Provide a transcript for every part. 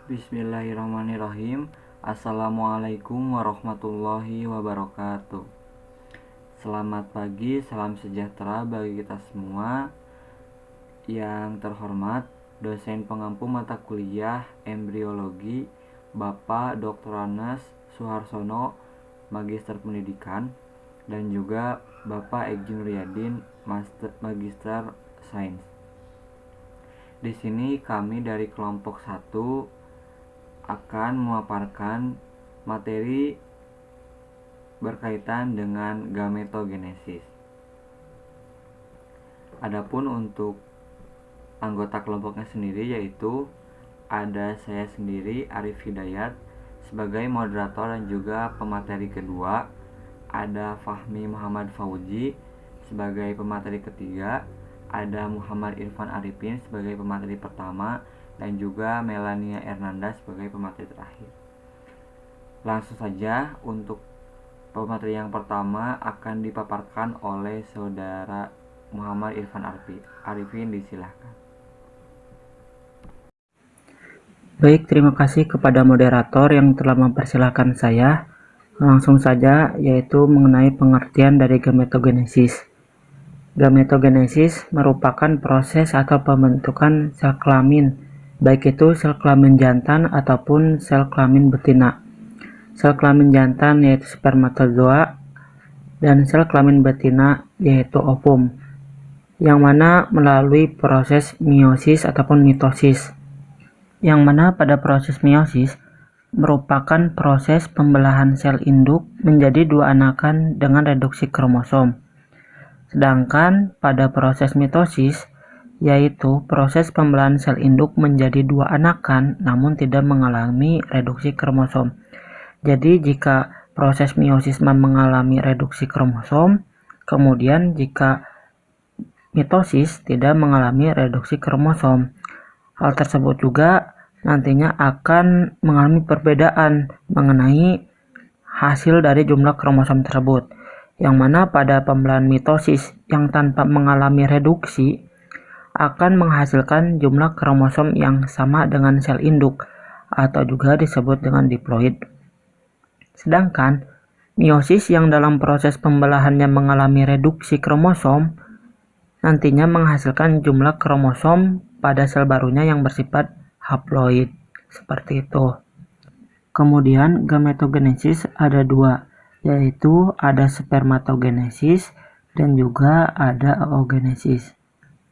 Bismillahirrahmanirrahim. Assalamualaikum warahmatullahi wabarakatuh. Selamat pagi, salam sejahtera bagi kita semua. Yang terhormat dosen pengampu mata kuliah embriologi Bapak Dr. Anas Suharsono, Magister Pendidikan, dan juga Bapak Egi Nuryadin, Magister Sains. Di sini kami dari kelompok 1 akan memaparkan materi berkaitan dengan gametogenesis. Adapun untuk anggota kelompoknya sendiri yaitu ada saya sendiri Arif Hidayat sebagai moderator dan juga pemateri kedua, ada Fahmi Muhammad Fauji sebagai pemateri ketiga, ada Muhammad Irfan Arifin sebagai pemateri pertama, dan juga Melania Hernanda sebagai pemateri terakhir. Langsung saja untuk pemateri yang pertama akan dipaparkan oleh saudara Muhammad Irfan Arifin, disilahkan. Baik, terima kasih kepada moderator yang telah mempersilahkan saya. Langsung saja, yaitu mengenai pengertian dari gametogenesis. Gametogenesis merupakan proses atau pembentukan sel kelamin, baik itu sel kelamin jantan ataupun sel kelamin betina. Sel kelamin jantan yaitu spermatozoa dan sel kelamin betina yaitu ovum, yang mana melalui proses meiosis ataupun mitosis. Yang mana pada proses meiosis merupakan proses pembelahan sel induk menjadi dua anakan dengan reduksi kromosom. Sedangkan pada proses mitosis, yaitu proses pembelahan sel induk menjadi dua anakan namun tidak mengalami reduksi kromosom. Jadi jika proses meiosis mengalami reduksi kromosom, kemudian jika mitosis tidak mengalami reduksi kromosom. Hal tersebut juga nantinya akan mengalami perbedaan mengenai hasil dari jumlah kromosom tersebut, yang mana pada pembelahan mitosis yang tanpa mengalami reduksi akan menghasilkan jumlah kromosom yang sama dengan sel induk atau juga disebut dengan diploid. Sedangkan meiosis yang dalam proses pembelahannya mengalami reduksi kromosom nantinya menghasilkan jumlah kromosom pada sel barunya yang bersifat haploid, seperti itu. Kemudian gametogenesis ada dua, yaitu ada spermatogenesis dan juga ada oogenesis.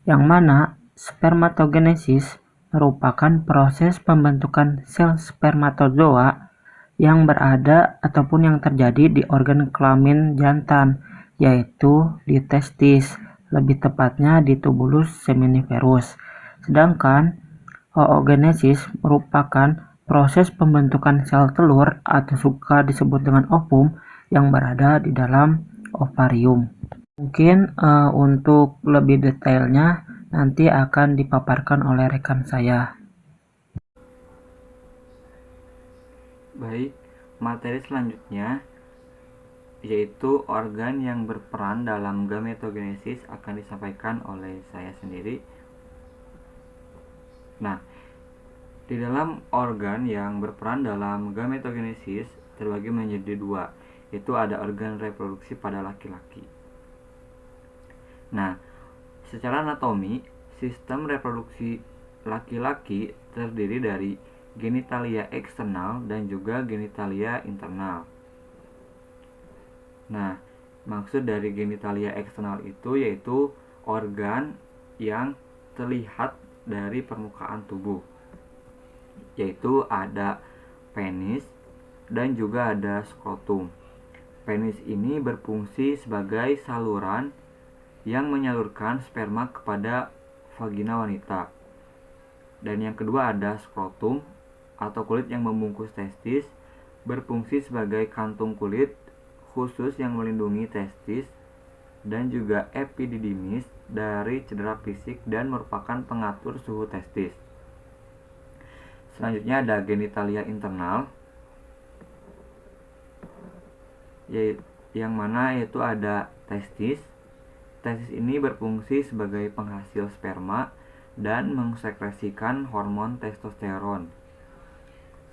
Yang mana spermatogenesis merupakan proses pembentukan sel spermatozoa yang berada ataupun yang terjadi di organ kelamin jantan, yaitu di testis, lebih tepatnya di tubulus seminiferus. Sedangkan oogenesis merupakan proses pembentukan sel telur atau suka disebut dengan ovum yang berada di dalam ovarium. Mungkin untuk lebih detailnya nanti akan dipaparkan oleh rekan saya. Baik, materi selanjutnya yaitu organ yang berperan dalam gametogenesis akan disampaikan oleh saya sendiri. Nah, di dalam organ yang berperan dalam gametogenesis terbagi menjadi dua, yaitu ada organ reproduksi pada laki-laki. Nah, secara anatomi, sistem reproduksi laki-laki terdiri dari genitalia eksternal dan juga genitalia internal. Nah, maksud dari genitalia eksternal itu yaitu organ yang terlihat dari permukaan tubuh, yaitu ada penis dan juga ada skrotum. Penis ini berfungsi sebagai saluran yang menyalurkan sperma kepada vagina wanita. Dan yang kedua ada skrotum atau kulit yang membungkus testis, berfungsi sebagai kantung kulit khusus yang melindungi testis, dan juga epididymis dari cedera fisik dan merupakan pengatur suhu testis. Selanjutnya ada genitalia internal, yang mana yaitu ada testis. Testis ini berfungsi sebagai penghasil sperma dan mensekresikan hormon testosteron.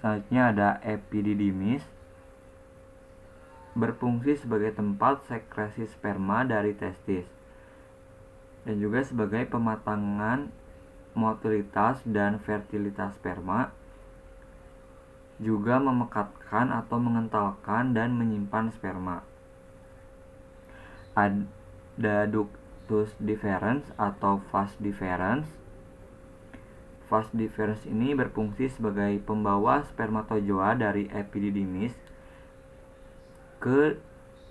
Selanjutnya ada epididymis, berfungsi sebagai tempat sekresi sperma dari testis dan juga sebagai pematangan motilitas dan fertilitas sperma, juga memekatkan atau mengentalkan dan menyimpan sperma. Ada ductus deferens atau vas deferens. Vas deferens ini berfungsi sebagai pembawa spermatozoa dari epididymis ke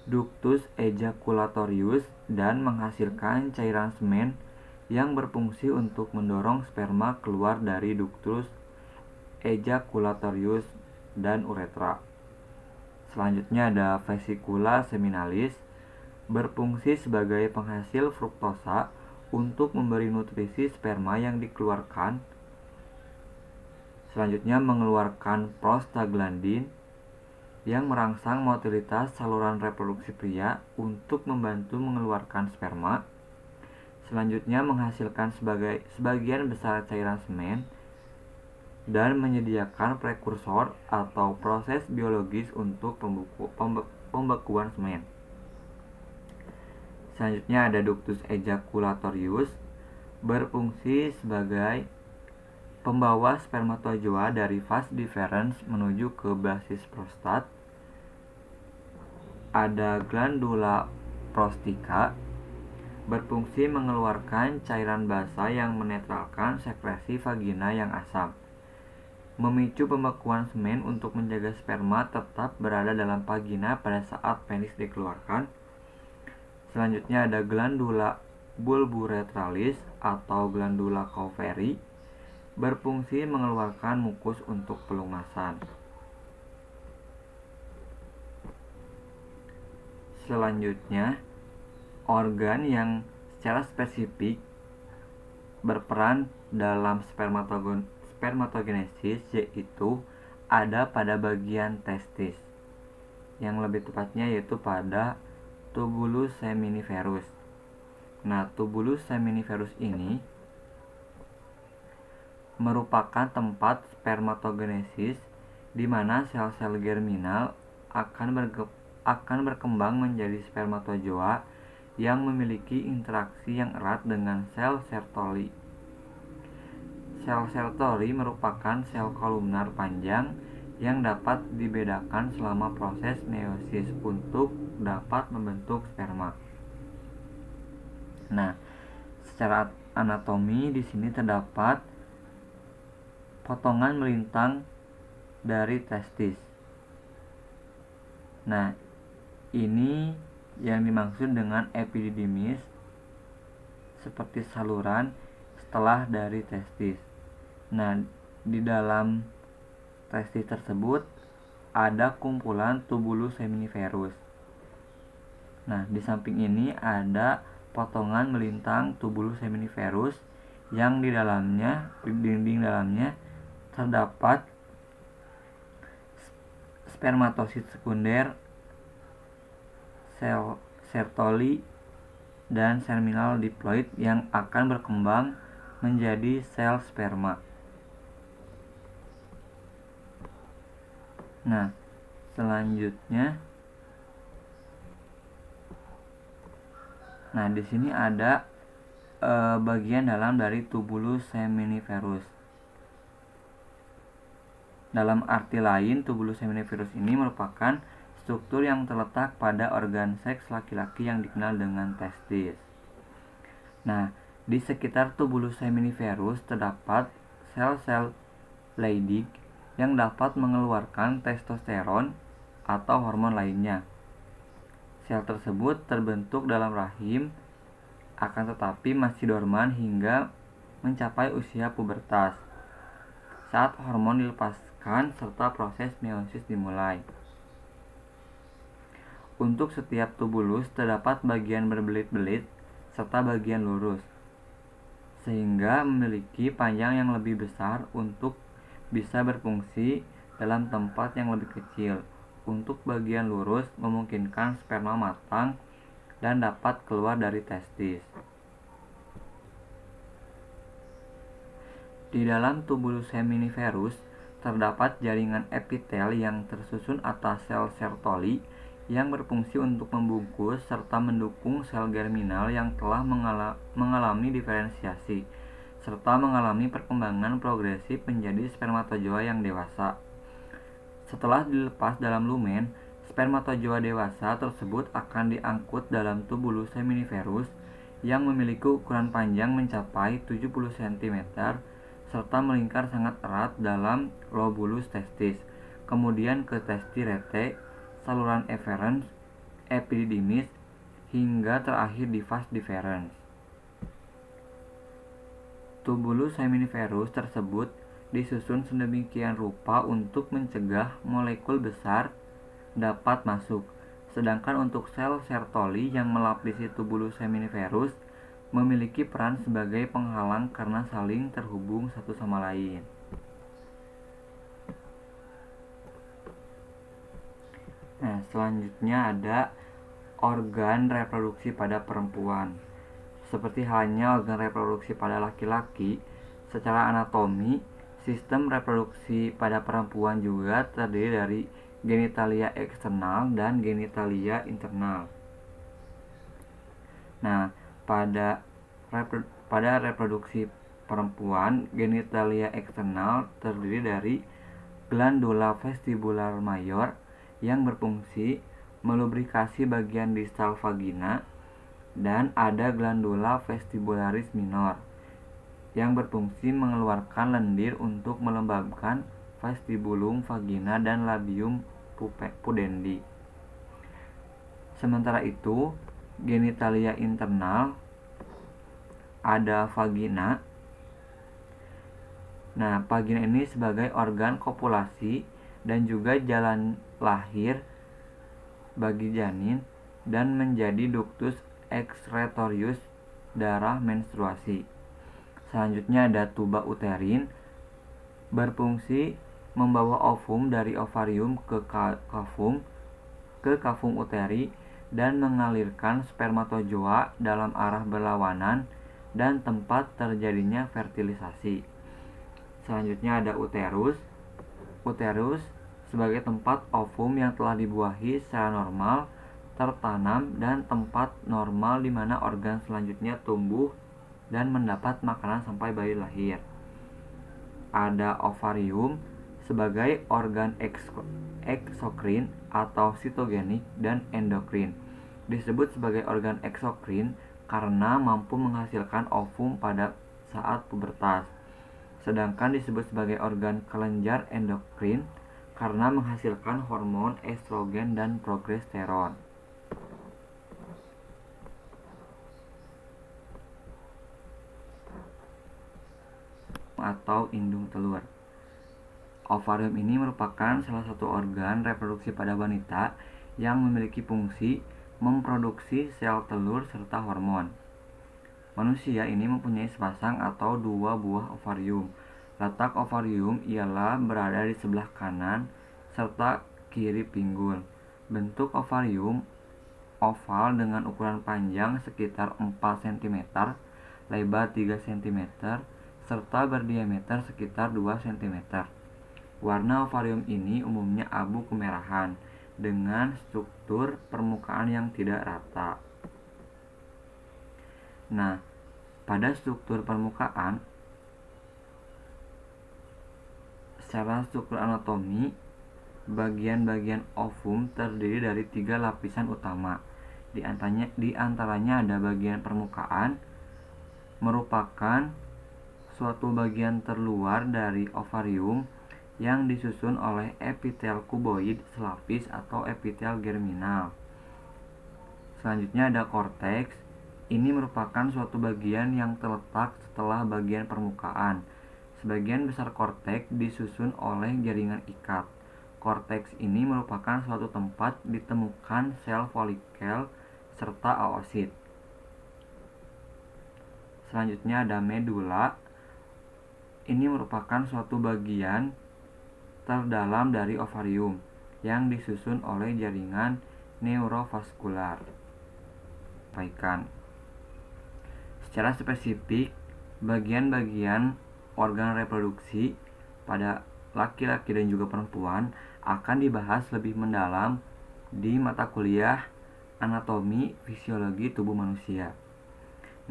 ductus ejaculatorius dan menghasilkan cairan semen yang berfungsi untuk mendorong sperma keluar dari ductus ejaculatorius dan uretra. Selanjutnya ada vesicula seminalis, berfungsi sebagai penghasil fruktosa untuk memberi nutrisi sperma yang dikeluarkan. Selanjutnya mengeluarkan prostaglandin yang merangsang motilitas saluran reproduksi pria untuk membantu mengeluarkan sperma. Selanjutnya menghasilkan sebagian besar cairan semen dan menyediakan prekursor atau proses biologis untuk pembekuan semen. Selanjutnya ada ductus ejaculatorius, berfungsi sebagai pembawa spermatozoa dari vas deferens menuju ke basis prostat. Ada glandula prostica, berfungsi mengeluarkan cairan basa yang menetralkan sekresi vagina yang asam, memicu pembekuan semen untuk menjaga sperma tetap berada dalam vagina pada saat penis dikeluarkan. Selanjutnya ada glandula bulboretralis atau glandula Cauvery, berfungsi mengeluarkan mukus untuk pelumasan. Selanjutnya, organ yang secara spesifik berperan dalam spermatogenesis yaitu ada pada bagian testis, yang lebih tepatnya yaitu pada tubulus seminiferus. Nah, tubulus seminiferus ini merupakan tempat spermatogenesis di mana sel-sel germinal akan berkembang menjadi spermatozoa yang memiliki interaksi yang erat dengan sel Sertoli. Sel Sertoli merupakan sel kolumnar panjang yang dapat dibedakan selama proses meiosis untuk dapat membentuk sperma. Nah, secara anatomi di sini terdapat potongan melintang dari testis. Nah, ini yang dimaksud dengan epididymis, seperti saluran setelah dari testis. Nah, di dalam testis tersebut ada kumpulan tubulus seminiferus. Nah, di samping ini ada potongan melintang tubulus seminiferus yang di dinding dalamnya terdapat spermatosit sekunder, sel Sertoli, dan seminal diploid yang akan berkembang menjadi sel sperma. Nah, selanjutnya, di sini ada bagian dalam dari tubulus seminiferus. Dalam arti lain, tubulus seminiferus ini merupakan struktur yang terletak pada organ seks laki-laki yang dikenal dengan testis. Nah, di sekitar tubulus seminiferus terdapat sel-sel Leydig yang dapat mengeluarkan testosteron atau hormon lainnya. Sel tersebut terbentuk dalam rahim, akan tetapi masih dorman hingga mencapai usia pubertas, saat hormon dilepaskan serta proses meiosis dimulai. Untuk setiap tubulus terdapat bagian berbelit-belit serta bagian lurus, sehingga memiliki panjang yang lebih besar untuk bisa berfungsi dalam tempat yang lebih kecil. Untuk bagian lurus memungkinkan sperma matang dan dapat keluar dari testis. Di dalam tubulus seminiferus terdapat jaringan epitel yang tersusun atas sel Sertoli yang berfungsi untuk membungkus serta mendukung sel germinal yang telah mengalami diferensiasi serta mengalami perkembangan progresif menjadi spermatozoa yang dewasa. Setelah dilepas dalam lumen, spermatozoa dewasa tersebut akan diangkut dalam tubulus seminiferus yang memiliki ukuran panjang mencapai 70 cm serta melingkar sangat erat dalam lobulus testis, kemudian ke testi rete, saluran efferens, epididymis, hingga terakhir di vas deferens. Tubulus seminiferus tersebut disusun sedemikian rupa untuk mencegah molekul besar dapat masuk, sedangkan untuk sel Sertoli yang melapisi tubulus seminiferus memiliki peran sebagai penghalang karena saling terhubung satu sama lain. Nah, selanjutnya ada organ reproduksi pada perempuan. Seperti halnya organ reproduksi pada laki-laki, secara anatomi, sistem reproduksi pada perempuan juga terdiri dari genitalia eksternal dan genitalia internal. Nah, pada reproduksi perempuan, genitalia eksternal terdiri dari glandula vestibular mayor yang berfungsi melubrikasi bagian distal vagina, dan ada glandula vestibularis minor yang berfungsi mengeluarkan lendir untuk melembabkan vestibulum vagina dan labium pudendi. Sementara itu, genitalia internal ada vagina. Nah, vagina ini sebagai organ kopulasi dan juga jalan lahir bagi janin dan menjadi ductus excretorius darah menstruasi. Selanjutnya ada tuba uterin, berfungsi membawa ovum dari ovarium ke kafum uteri dan mengalirkan spermatozoa dalam arah berlawanan dan tempat terjadinya fertilisasi. Selanjutnya ada uterus. Uterus sebagai tempat ovum yang telah dibuahi secara normal tertanam dan tempat normal di mana organ selanjutnya tumbuh dan mendapat makanan sampai bayi lahir. Ada ovarium sebagai organ eksokrin atau sitogenik dan endokrin. Disebut sebagai organ eksokrin karena mampu menghasilkan ovum pada saat pubertas. Sedangkan disebut sebagai organ kelenjar endokrin karena menghasilkan hormon estrogen dan progesteron. Atau indung telur. Ovarium ini merupakan salah satu organ reproduksi pada wanita yang memiliki fungsi memproduksi sel telur serta hormon. Manusia ini mempunyai sepasang atau dua buah ovarium. Letak ovarium ialah berada di sebelah kanan serta kiri pinggul. Bentuk ovarium oval dengan ukuran panjang sekitar 4 cm, lebar 3 cm, serta berdiameter sekitar 2 cm. Warna ovarium ini umumnya abu kemerahan dengan struktur permukaan yang tidak rata. Nah, pada struktur permukaan, secara struktur anatomi, bagian-bagian ovum terdiri dari 3 lapisan utama. Di antaranya ada bagian permukaan, merupakan suatu bagian terluar dari ovarium yang disusun oleh epitel kuboid selapis atau epitel germinal. Selanjutnya ada korteks. Ini merupakan suatu bagian yang terletak setelah bagian permukaan. Sebagian besar korteks disusun oleh jaringan ikat. Korteks ini merupakan suatu tempat ditemukan sel folikel serta oosit. Selanjutnya ada medula. Ini merupakan suatu bagian terdalam dari ovarium yang disusun oleh jaringan neurovaskular. Secara spesifik, bagian-bagian organ reproduksi pada laki-laki dan juga perempuan akan dibahas lebih mendalam di mata kuliah anatomi fisiologi tubuh manusia.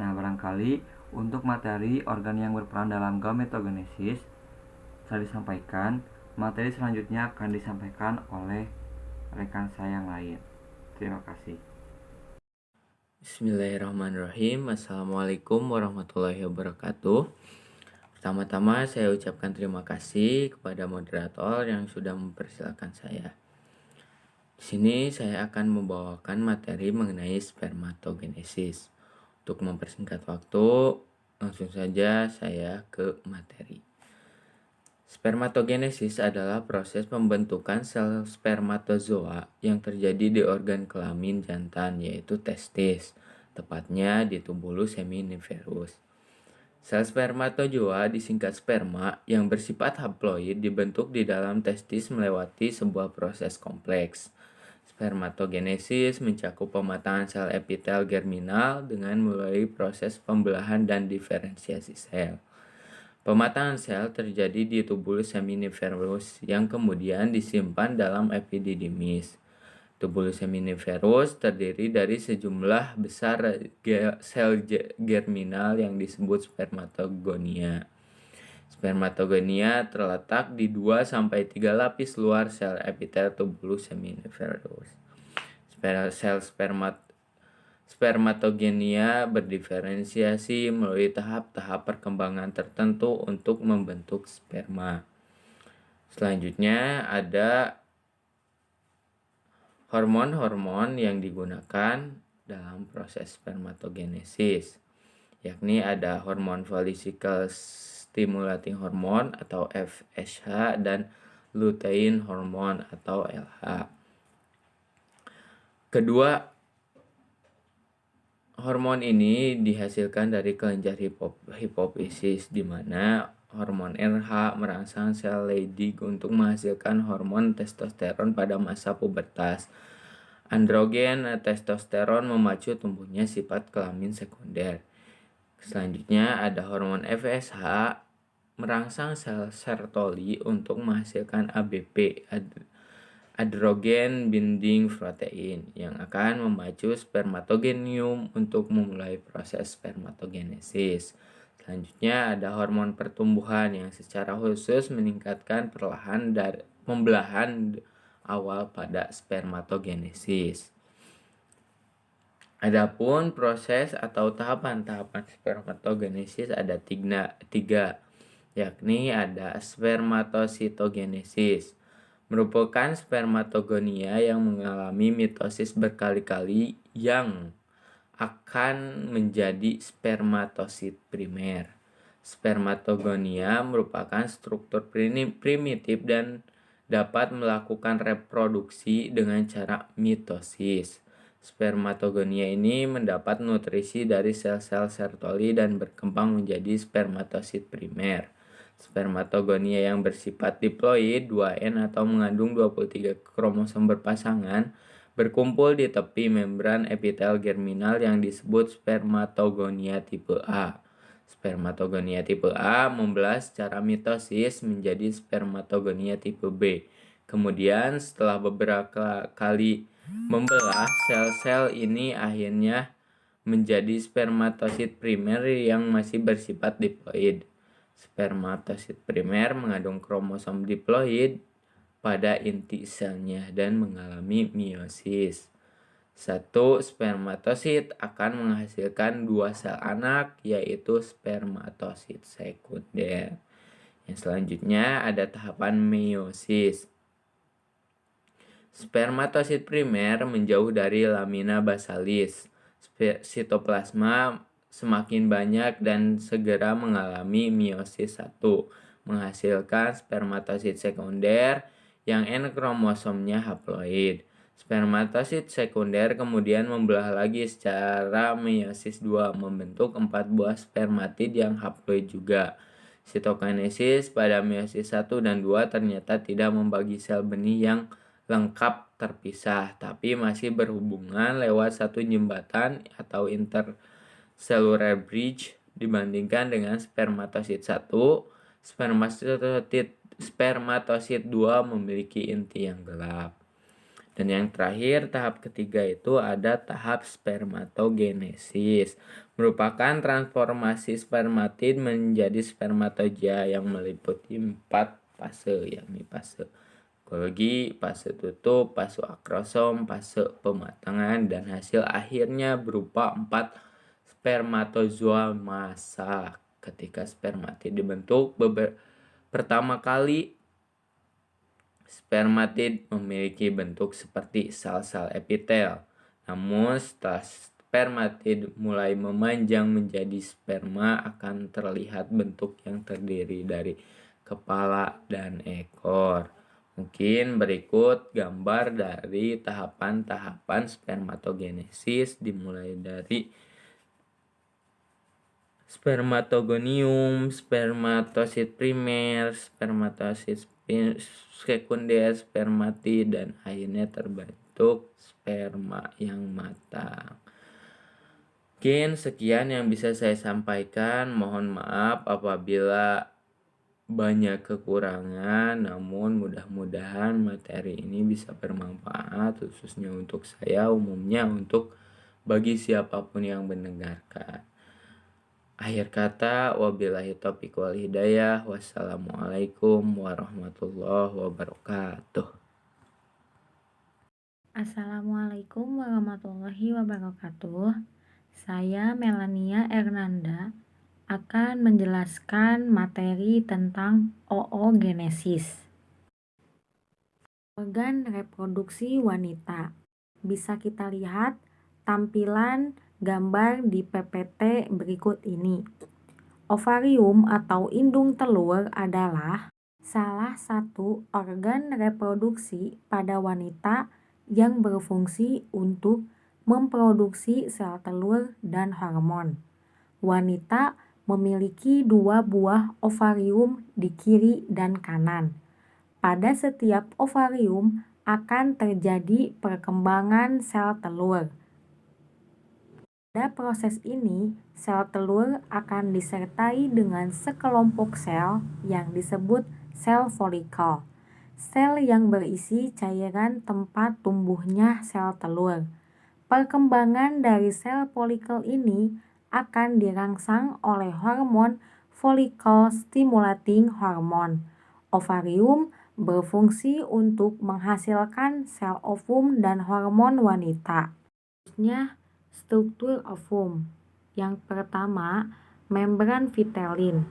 Nah, barangkali untuk materi organ yang berperan dalam gametogenesis telah disampaikan. Materi selanjutnya akan disampaikan oleh rekan saya yang lain. Terima kasih. Bismillahirrahmanirrahim. Assalamualaikum warahmatullahi wabarakatuh. Pertama-tama saya ucapkan terima kasih kepada moderator yang sudah mempersilakan saya. Di sini saya akan membawakan materi mengenai spermatogenesis. Untuk mempersingkat waktu, langsung saja saya ke materi. Spermatogenesis adalah proses pembentukan sel spermatozoa yang terjadi di organ kelamin jantan, yaitu testis, tepatnya di tubulus seminiferus. Sel spermatozoa disingkat sperma yang bersifat haploid dibentuk di dalam testis melewati sebuah proses kompleks. Spermatogenesis mencakup pematangan sel epitel germinal dengan melalui proses pembelahan dan diferensiasi sel. Pematangan sel terjadi di tubulus seminiferus yang kemudian disimpan dalam epididymis. Tubulus seminiferus terdiri dari sejumlah besar sel germinal yang disebut spermatogonia. Spermatogonia terletak di 2-3 lapis luar sel epitel tubulus seminiferus. Sel spermatogenia berdiferensiasi melalui tahap-tahap perkembangan tertentu untuk membentuk sperma. Selanjutnya ada hormon-hormon yang digunakan dalam proses spermatogenesis, yakni ada hormon follicle stimulating hormone atau FSH dan lutein hormone atau LH. Kedua hormon ini dihasilkan dari kelenjar hipofisis, di mana hormon RH merangsang sel Leydig untuk menghasilkan hormon testosteron pada masa pubertas. Androgen testosteron memacu tumbuhnya sifat kelamin sekunder. Selanjutnya ada hormon FSH merangsang sel Sertoli untuk menghasilkan ABP, androgen binding protein, yang akan memacu spermatogenium untuk memulai proses spermatogenesis. Selanjutnya ada hormon pertumbuhan yang secara khusus meningkatkan pembelahan awal pada spermatogenesis. Adapun proses atau tahapan-tahapan spermatogenesis ada tiga, yakni ada spermatositogenesis, merupakan spermatogonia yang mengalami mitosis berkali-kali yang akan menjadi spermatosit primer. Spermatogonia merupakan struktur primitif dan dapat melakukan reproduksi dengan cara mitosis. Spermatogonia ini mendapat nutrisi dari sel-sel Sertoli dan berkembang menjadi spermatosit primer. Spermatogonia yang bersifat diploid 2N atau mengandung 23 kromosom berpasangan berkumpul di tepi membran epitel germinal yang disebut spermatogonia tipe A. Spermatogonia tipe A membelah secara mitosis menjadi spermatogonia tipe B. Kemudian setelah beberapa kali membelah, sel-sel ini akhirnya menjadi spermatosit primer yang masih bersifat diploid. Spermatosit primer mengandung kromosom diploid pada inti selnya dan mengalami meiosis. Satu spermatosit akan menghasilkan 2 sel anak, yaitu spermatosit sekunder. Yang selanjutnya ada tahapan meiosis. Spermatosit primer menjauh dari lamina basalis. Sitoplasma semakin banyak dan segera mengalami meiosis 1, menghasilkan spermatosit sekunder yang N kromosomnya haploid. Spermatosit sekunder kemudian membelah lagi secara meiosis 2, membentuk 4 buah spermatid yang haploid juga. Sitokinesis pada meiosis 1 dan 2 ternyata tidak membagi sel benih yang lengkap terpisah, tapi masih berhubungan lewat satu jembatan atau intercellular bridge dibandingkan dengan spermatosit 1. Spermatosit spermatosit 2 memiliki inti yang gelap. Dan yang terakhir, tahap ketiga itu ada tahap spermatogenesis. Merupakan transformasi spermatid menjadi spermatozoa yang meliputi 4 fase, yakni fase Golgi, fase tutup, fase akrosom, fase pematangan, dan hasil akhirnya berupa 4 spermatozoa massa. Ketika spermatid dibentuk pertama kali, spermatid memiliki bentuk seperti sel-sel epitel. Namun setelah spermatid mulai memanjang menjadi sperma, akan terlihat bentuk yang terdiri dari kepala dan ekor. Mungkin berikut gambar dari tahapan-tahapan spermatogenesis, dimulai dari spermatogonium, spermatosit primer, spermatosit sekunder, spermatid, dan akhirnya terbentuk sperma yang matang. Mungkin sekian yang bisa saya sampaikan. Mohon maaf apabila banyak kekurangan, namun mudah-mudahan materi ini bisa bermanfaat, khususnya untuk saya, umumnya untuk bagi siapapun yang mendengarkan. Akhir kata, wabillahi taufiq wal hidayah. Wassalamualaikum warahmatullahi wabarakatuh. Assalamualaikum warahmatullahi wabarakatuh. Saya Melania Ernanda akan menjelaskan materi tentang oogenesis. Organ reproduksi wanita. Bisa kita lihat tampilan gambar di PPT berikut ini. Ovarium atau indung telur adalah salah satu organ reproduksi pada wanita yang berfungsi untuk memproduksi sel telur dan hormon. Wanita memiliki 2 buah ovarium di kiri dan kanan. Pada setiap ovarium akan terjadi perkembangan sel telur. Pada proses ini, sel telur akan disertai dengan sekelompok sel yang disebut sel folikel. Sel yang berisi cairan tempat tumbuhnya sel telur. Perkembangan dari sel folikel ini akan dirangsang oleh hormon follicle stimulating hormone. Ovarium berfungsi untuk menghasilkan sel ovum dan hormon wanita. Selanjutnya, struktur ovum. Yang pertama, membran vitelin.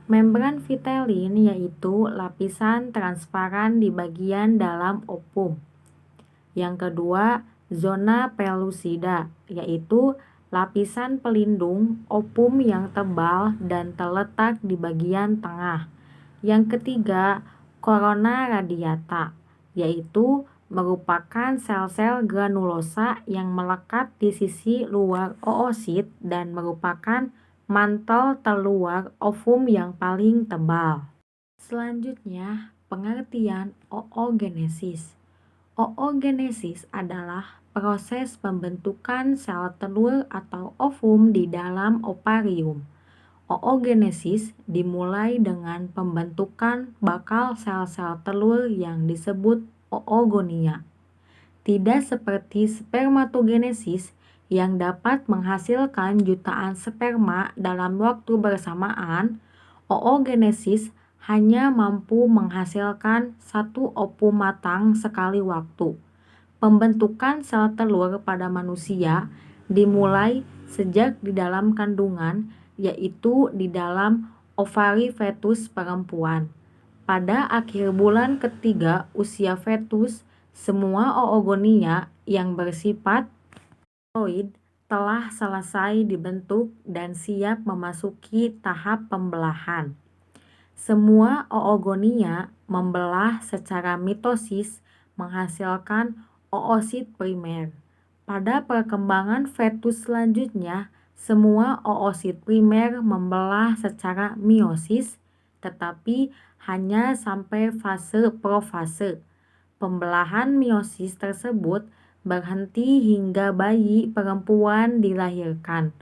Membran vitelin yaitu lapisan transparan di bagian dalam ovum. Yang kedua, zona pellucida, yaitu lapisan pelindung ovum yang tebal dan terletak di bagian tengah. Yang ketiga, corona radiata, yaitu merupakan sel-sel granulosa yang melekat di sisi luar oosit dan merupakan mantel terluar ovum yang paling tebal. Selanjutnya, pengertian oogenesis. Oogenesis adalah proses pembentukan sel telur atau ovum di dalam ovarium. Oogenesis dimulai dengan pembentukan bakal sel-sel telur yang disebut oogonia. Tidak seperti spermatogenesis yang dapat menghasilkan jutaan sperma dalam waktu bersamaan, oogenesis hanya mampu menghasilkan satu ovum matang sekali waktu. Pembentukan sel telur pada manusia dimulai sejak di dalam kandungan, yaitu di dalam ovari fetus perempuan. Pada akhir bulan ketiga usia fetus, semua oogonia yang bersifat haploid telah selesai dibentuk dan siap memasuki tahap pembelahan. Semua oogonia membelah secara mitosis menghasilkan oosit primer. Pada perkembangan fetus selanjutnya, semua oosit primer membelah secara meiosis, tetapi hanya sampai fase profase. Pembelahan meiosis tersebut berhenti hingga bayi perempuan dilahirkan.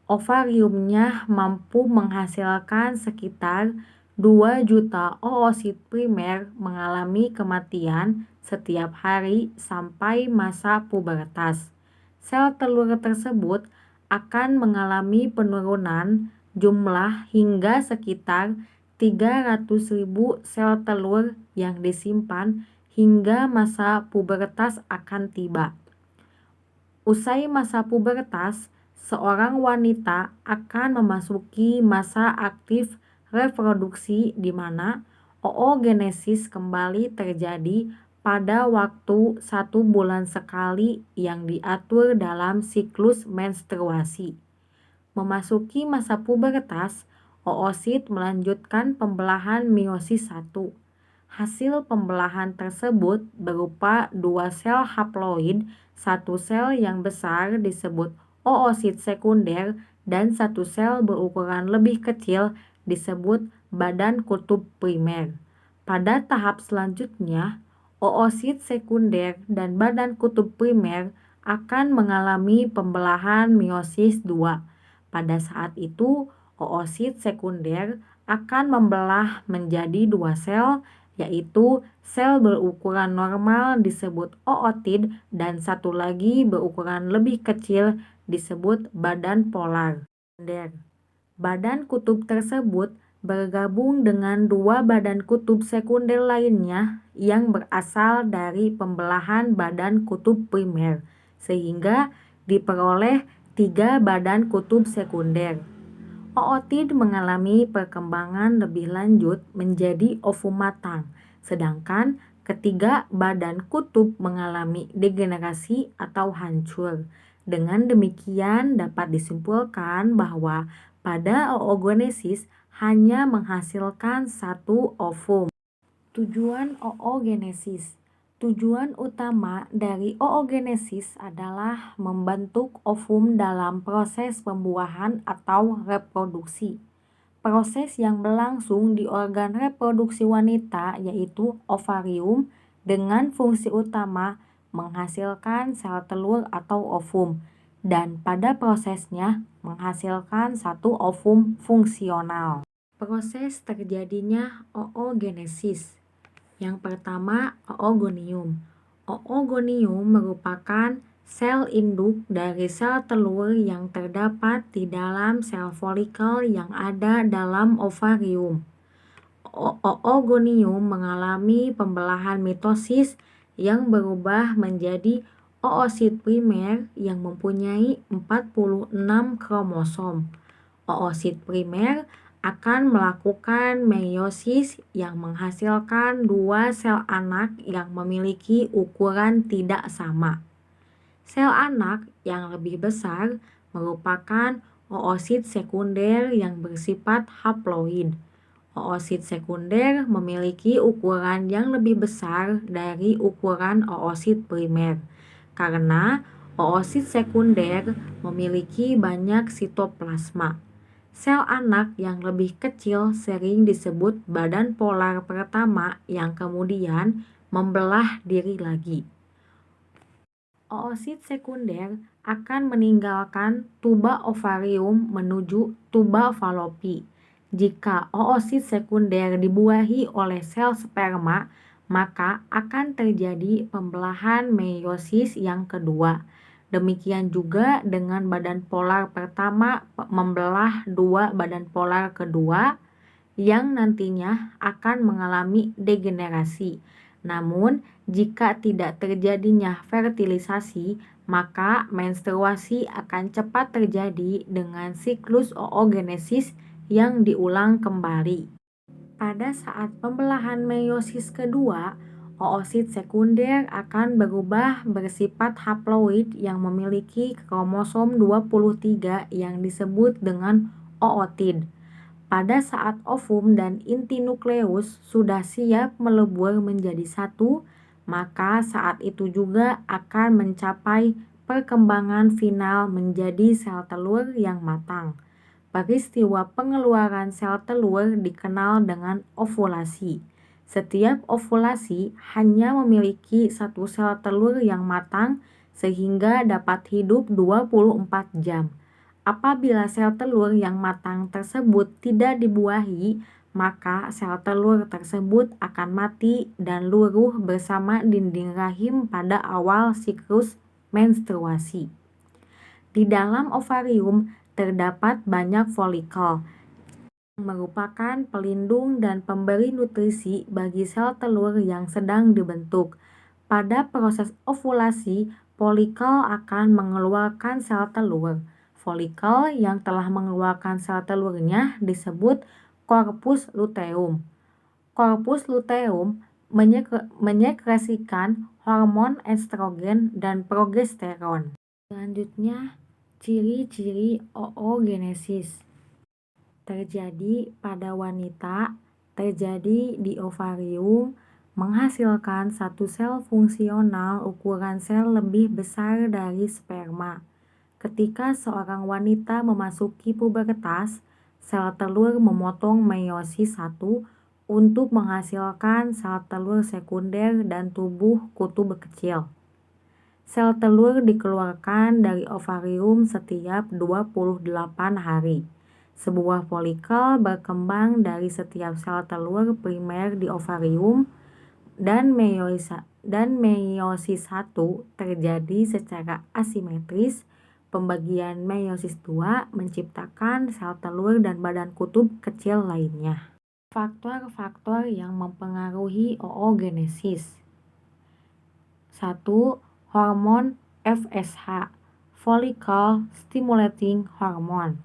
Ovariumnya mampu menghasilkan sekitar 2 juta oosit primer mengalami kematian setiap hari sampai masa pubertas. Sel telur tersebut akan mengalami penurunan jumlah hingga sekitar 300.000 sel telur yang disimpan hingga masa pubertas akan tiba. Usai masa pubertas, seorang wanita akan memasuki masa aktif reproduksi di mana oogenesis kembali terjadi pada waktu 1 bulan sekali yang diatur dalam siklus menstruasi. Memasuki masa pubertas, oosit melanjutkan pembelahan meiosis 1. Hasil pembelahan tersebut berupa 2 sel haploid, 1 sel yang besar disebut oosit sekunder dan 1 sel berukuran lebih kecil disebut badan kutub primer. Pada tahap selanjutnya, oosit sekunder dan badan kutub primer akan mengalami pembelahan meiosis 2. Pada saat itu, oosit sekunder akan membelah menjadi 2 sel, yaitu sel berukuran normal disebut ootid dan satu lagi berukuran lebih kecil disebut badan polar. Badan kutub tersebut bergabung dengan 2 badan kutub sekunder lainnya yang berasal dari pembelahan badan kutub primer, sehingga diperoleh 3 badan kutub sekunder. Ootid mengalami perkembangan lebih lanjut menjadi ovum matang, sedangkan ketiga badan kutub mengalami degenerasi atau hancur. Dengan demikian dapat disimpulkan bahwa pada oogenesis hanya menghasilkan 1 ovum. Tujuan oogenesis. Tujuan utama dari oogenesis adalah membentuk ovum dalam proses pembuahan atau reproduksi. Proses yang berlangsung di organ reproduksi wanita yaitu ovarium dengan fungsi utama menghasilkan sel telur atau ovum, dan pada prosesnya menghasilkan 1 ovum fungsional. Proses terjadinya oogenesis. Yang pertama, oogonium. Oogonium merupakan sel induk dari sel telur yang terdapat di dalam sel folikel yang ada dalam ovarium. Oogonium mengalami pembelahan mitosis yang berubah menjadi oosit primer yang mempunyai 46 kromosom. Oosit primer akan melakukan meiosis yang menghasilkan 2 sel anak yang memiliki ukuran tidak sama. Sel anak yang lebih besar merupakan oosit sekunder yang bersifat haploid. Oosit sekunder memiliki ukuran yang lebih besar dari ukuran oosit primer, karena oosit sekunder memiliki banyak sitoplasma. Sel anak yang lebih kecil sering disebut badan polar pertama yang kemudian membelah diri lagi. Oosit sekunder akan meninggalkan tuba ovarium menuju tuba falopi. Jika oosit sekunder dibuahi oleh sel sperma, maka akan terjadi pembelahan meiosis yang kedua. Demikian juga dengan badan polar pertama membelah 2 badan polar kedua yang nantinya akan mengalami degenerasi. Namun, jika tidak terjadinya fertilisasi, maka menstruasi akan cepat terjadi dengan siklus oogenesis yang diulang kembali. Pada saat pembelahan meiosis kedua, oosit sekunder akan berubah bersifat haploid yang memiliki kromosom 23 yang disebut dengan ootid. Pada saat ovum dan inti nukleus sudah siap melebur menjadi 1, maka saat itu juga akan mencapai perkembangan final menjadi sel telur yang matang. Peristiwa pengeluaran sel telur dikenal dengan ovulasi. Setiap ovulasi hanya memiliki 1 sel telur yang matang sehingga dapat hidup 24 jam. Apabila sel telur yang matang tersebut tidak dibuahi, maka sel telur tersebut akan mati dan luruh bersama dinding rahim pada awal siklus menstruasi. Di dalam ovarium terdapat banyak folikel yang merupakan pelindung dan pemberi nutrisi bagi sel telur yang sedang dibentuk. Pada proses ovulasi, folikel akan mengeluarkan sel telur. Folikel yang telah mengeluarkan sel telurnya disebut corpus luteum. Corpus luteum menyekresikan hormon estrogen dan progesteron. Selanjutnya, ciri-ciri oogenesis terjadi pada wanita, terjadi di ovarium, menghasilkan satu sel fungsional ukuran sel lebih besar dari sperma. Ketika seorang wanita memasuki pubertas, sel telur memotong meiosis 1 untuk menghasilkan sel telur sekunder dan tubuh kutu bekecil. Sel telur dikeluarkan dari ovarium setiap 28 hari. Sebuah folikel berkembang dari setiap sel telur primer di ovarium dan meiosis 1 terjadi secara asimetris. Pembagian meiosis 2 menciptakan sel telur dan badan kutub kecil lainnya. Faktor-faktor yang mempengaruhi oogenesis. 1. Hormon FSH, Follicle Stimulating Hormone,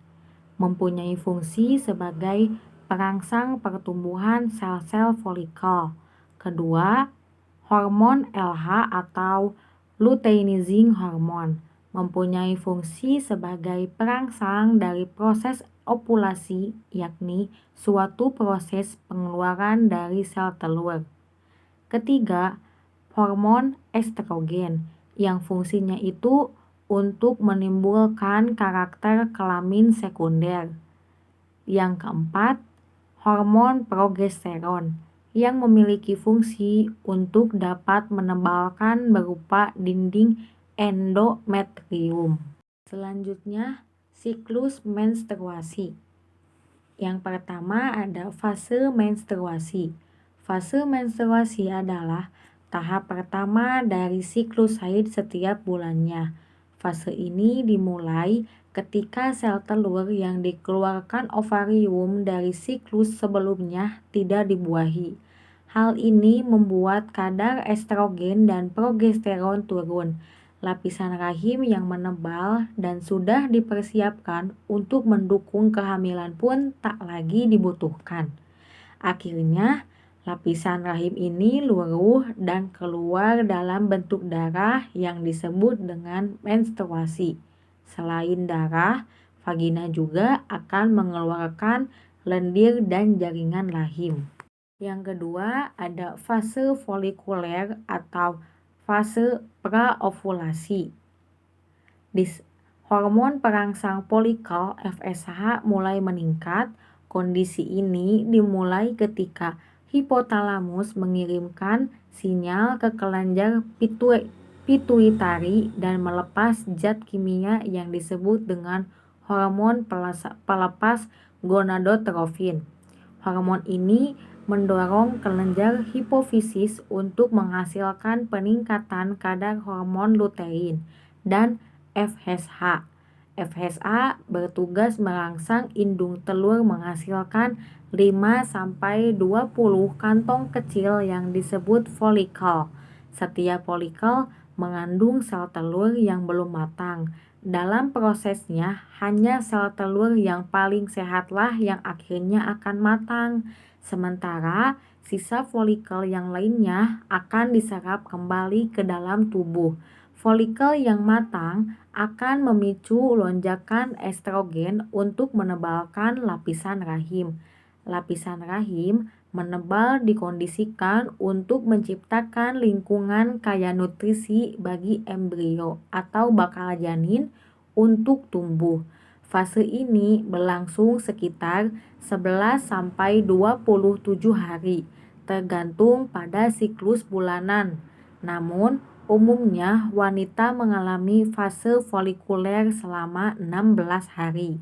mempunyai fungsi sebagai perangsang pertumbuhan sel-sel folikel. Kedua, hormon LH atau luteinizing hormone, mempunyai fungsi sebagai perangsang dari proses ovulasi, yakni suatu proses pengeluaran dari sel telur. Ketiga, hormon estrogen, yang fungsinya itu untuk menimbulkan karakter kelamin sekunder. Yang keempat, hormon progesteron yang memiliki fungsi untuk dapat menebalkan berupa dinding endometrium. Selanjutnya, siklus menstruasi. Yang pertama ada fase menstruasi. Fase menstruasi adalah tahap pertama dari siklus haid setiap bulannya. Fase ini dimulai ketika sel telur yang dikeluarkan ovarium dari siklus sebelumnya tidak dibuahi. Hal ini membuat kadar estrogen dan progesteron turun. Lapisan rahim yang menebal dan sudah dipersiapkan untuk mendukung kehamilan pun tak lagi dibutuhkan. Akhirnya, lapisan rahim ini luruh dan keluar dalam bentuk darah yang disebut dengan menstruasi. Selain darah, vagina juga akan mengeluarkan lendir dan jaringan rahim. Yang kedua ada fase folikuler atau fase praovulasi. Hormon perangsang folikel FSH mulai meningkat. Kondisi ini dimulai ketika hipotalamus mengirimkan sinyal ke kelenjar pituitari dan melepas zat kimia yang disebut dengan hormon pelepas gonadotrofin. Hormon ini mendorong kelenjar hipofisis untuk menghasilkan peningkatan kadar hormon lutein dan FSH. FSH bertugas merangsang indung telur menghasilkan 5-20 kantong kecil yang disebut folikel. Setiap folikel mengandung sel telur yang belum matang. Dalam prosesnya, hanya sel telur yang paling sehatlah yang akhirnya akan matang. Sementara sisa folikel yang lainnya akan diserap kembali ke dalam tubuh. Folikel yang matang akan memicu lonjakan estrogen untuk menebalkan lapisan rahim. Lapisan rahim menebal dikondisikan untuk menciptakan lingkungan kaya nutrisi bagi embrio atau bakal janin untuk tumbuh. Fase ini berlangsung sekitar 11-27 hari, tergantung pada siklus bulanan. Namun, umumnya wanita mengalami fase folikuler selama 16 hari.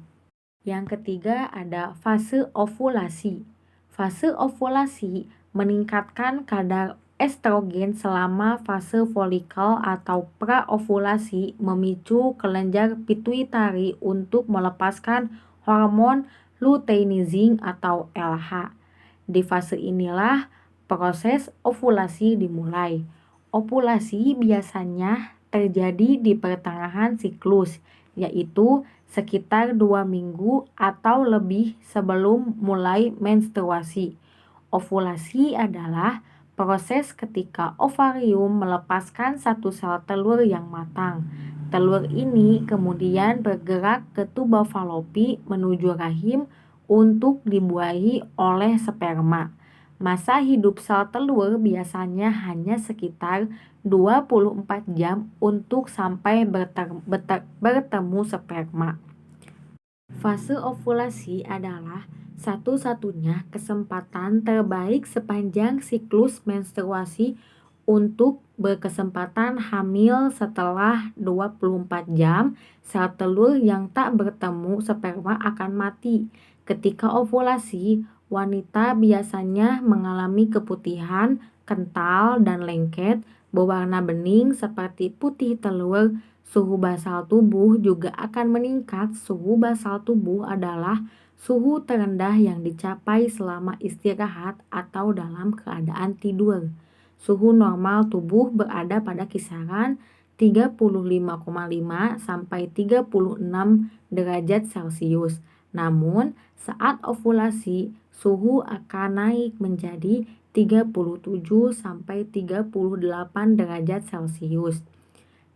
Yang ketiga ada fase ovulasi. Fase ovulasi meningkatkan kadar estrogen selama fase folikel atau praovulasi memicu kelenjar pituitari untuk melepaskan hormon luteinizing atau LH. Di fase inilah proses ovulasi dimulai. Ovulasi biasanya terjadi di pertengahan siklus, yaitu sekitar 2 minggu atau lebih sebelum mulai menstruasi. Ovulasi adalah proses ketika ovarium melepaskan satu sel telur yang matang. Telur ini kemudian bergerak ke tuba falopi menuju rahim untuk dibuahi oleh sperma. Masa hidup sel telur biasanya hanya sekitar 24 jam untuk sampai bertemu sperma. Fase ovulasi adalah satu-satunya kesempatan terbaik sepanjang siklus menstruasi untuk berkesempatan hamil. Setelah 24 jam, sel telur yang tak bertemu sperma akan mati. Ketika ovulasi, wanita biasanya mengalami keputihan, kental, dan lengket, berwarna bening seperti putih telur. Suhu basal tubuh juga akan meningkat. Suhu basal tubuh adalah suhu terendah yang dicapai selama istirahat atau dalam keadaan tidur. Suhu normal tubuh berada pada kisaran 35,5 sampai 36 derajat Celcius. Namun, saat ovulasi, suhu akan naik menjadi 37 sampai 38 derajat Celcius.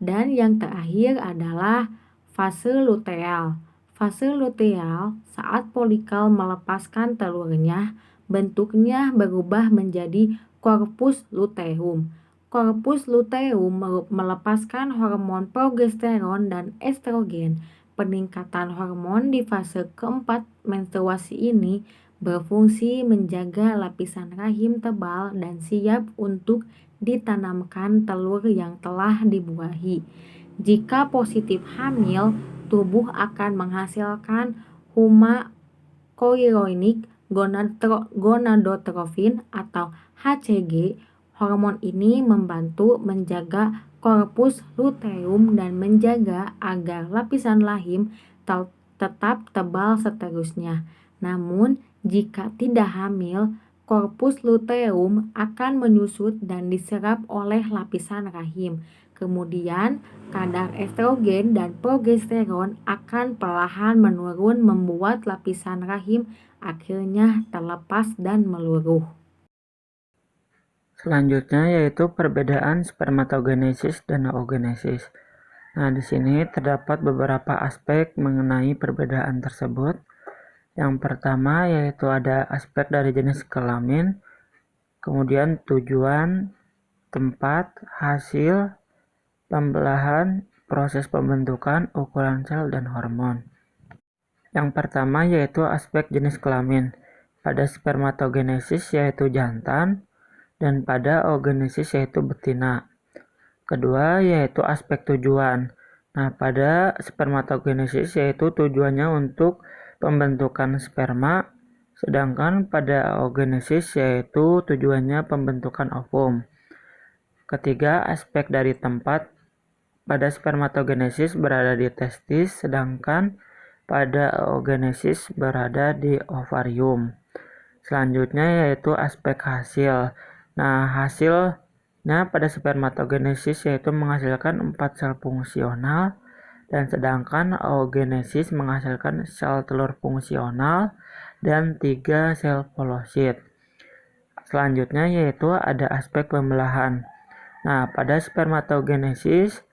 Dan yang terakhir adalah fase luteal. Fase luteal saat folikel melepaskan telurnya, bentuknya berubah menjadi corpus luteum. Corpus luteum melepaskan hormon progesteron dan estrogen. Peningkatan hormon di fase keempat menstruasi ini berfungsi menjaga lapisan rahim tebal dan siap untuk ditanamkan telur yang telah dibuahi. Jika positif hamil, tubuh akan menghasilkan humatochorionic gonadotrofin atau HCG. Hormon ini membantu menjaga corpus luteum dan menjaga agar lapisan rahim tetap tebal seterusnya. Namun, jika tidak hamil, corpus luteum akan menyusut dan diserap oleh lapisan rahim. Kemudian, kadar estrogen dan progesteron akan perlahan menurun membuat lapisan rahim akhirnya terlepas dan meluruh. Selanjutnya yaitu perbedaan spermatogenesis dan oogenesis. Nah, di sini terdapat beberapa aspek mengenai perbedaan tersebut. Yang pertama yaitu ada aspek dari jenis kelamin, kemudian tujuan, tempat, hasil, pembelahan, proses pembentukan, ukuran sel, dan hormon. Yang pertama yaitu aspek jenis kelamin. Pada spermatogenesis yaitu jantan, dan pada oogenesis yaitu betina. Kedua yaitu aspek tujuan. Nah, pada spermatogenesis yaitu tujuannya untuk pembentukan sperma, sedangkan pada oogenesis yaitu tujuannya pembentukan ovum. Ketiga, aspek dari tempat. Pada spermatogenesis berada di testis, sedangkan pada oogenesis berada di ovarium. Selanjutnya yaitu aspek hasil. Nah, hasilnya pada spermatogenesis yaitu menghasilkan 4 sel fungsional, dan sedangkan oogenesis menghasilkan sel telur fungsional dan 3 sel polosit. Selanjutnya yaitu ada aspek pembelahan. Nah, pada spermatogenesis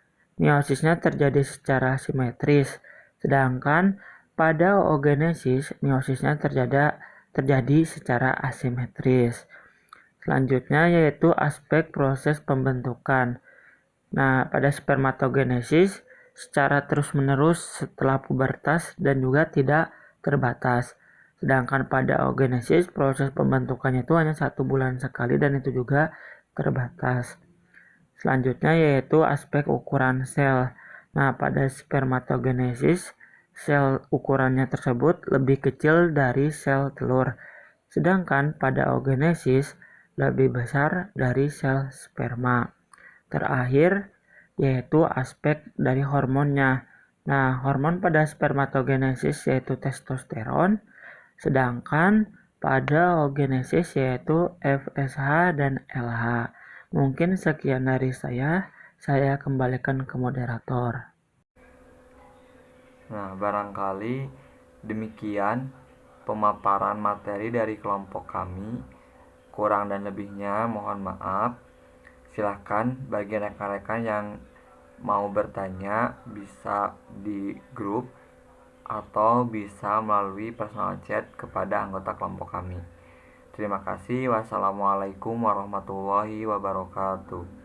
meosisnya terjadi secara simetris, sedangkan pada oogenesis meosisnya terjadi secara asimetris. Selanjutnya yaitu aspek proses pembentukan. Nah, pada spermatogenesis secara terus-menerus setelah pubertas dan juga tidak terbatas. Sedangkan pada oogenesis proses pembentukannya itu hanya 1 bulan sekali dan itu juga terbatas. Selanjutnya yaitu aspek ukuran sel. Nah, pada spermatogenesis sel ukurannya tersebut lebih kecil dari sel telur. Sedangkan pada oogenesis lebih besar dari sel sperma. Terakhir, yaitu aspek dari hormonnya. Nah, hormon pada spermatogenesis yaitu testosteron, sedangkan pada oogenesis yaitu FSH dan LH. Mungkin sekian dari saya kembalikan ke moderator. Nah, barangkali demikian pemaparan materi dari kelompok kami. Kurang dan lebihnya mohon maaf. Silahkan bagi rekan-rekan yang mau bertanya bisa di grup atau bisa melalui personal chat kepada anggota kelompok kami. Terima kasih. Wassalamualaikum warahmatullahi wabarakatuh.